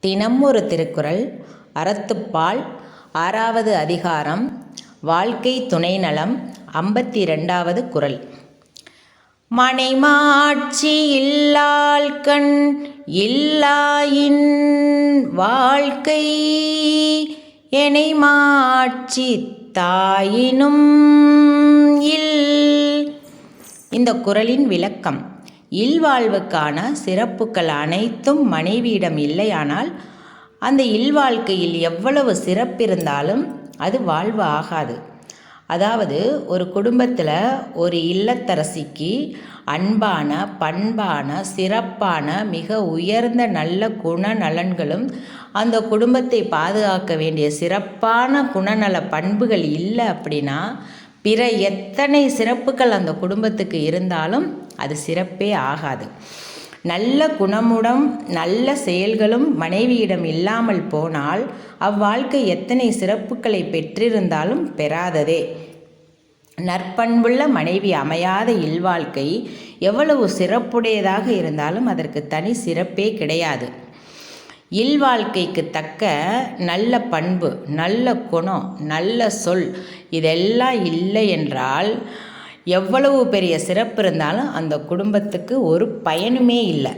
தினம் ஒரு திருக்குறள். அறத்துப்பால் 6வது அதிகாரம் வாழ்க்கை துணைநலம் 52வது குறள். மனைமாட்சி இல்லாள்கண் இல்லாயின் வாழ்க்கை எனைமாட்சி தாயினும் இல். இந்த குறளின் விளக்கம்: இல்வாழ்வுக்கான சிறப்புகள் அனைத்தும் மனைவியிடம் இல்லையானால் அந்த இல்வாழ்க்கையில் எவ்வளவு சிறப்பிருந்தாலும் அது வாழ்வு ஆகாது. அதாவது, ஒரு குடும்பத்தில் ஒரு இல்லத்தரசிக்கு அன்பான, பண்பான, சிறப்பான, மிக உயர்ந்த நல்ல குணநலன்களும் அந்த குடும்பத்தை பாதுகாக்க வேண்டிய சிறப்பான குணநல பண்புகள் இல்லை அப்படின்னா பிற எத்தனை சிறப்புகள் அந்த குடும்பத்துக்கு இருந்தாலும் அது சிறப்பே ஆகாது. நல்ல குணமுடன் நல்ல செயல்களும் மனைவியிடம் இல்லாமல் போனால் அவ்வாழ்க்கை எத்தனை சிறப்புகளை பெற்றிருந்தாலும் பெறாததே. நற்பண்புள்ள மனைவி அமையாத இல்வாழ்க்கை எவ்வளவு சிறப்புடையதாக இருந்தாலும் அதற்கு தனி சிறப்பே கிடையாது. இல்வாழ்க்கைக்கு தக்க நல்ல பண்பு, நல்ல குணம், நல்ல சொல் இதெல்லாம் இல்லை என்றால் எவ்வளவு பெரிய சிறப்பு இருந்தாலும் அந்த குடும்பத்துக்கு ஒரு பயனுமே இல்லை.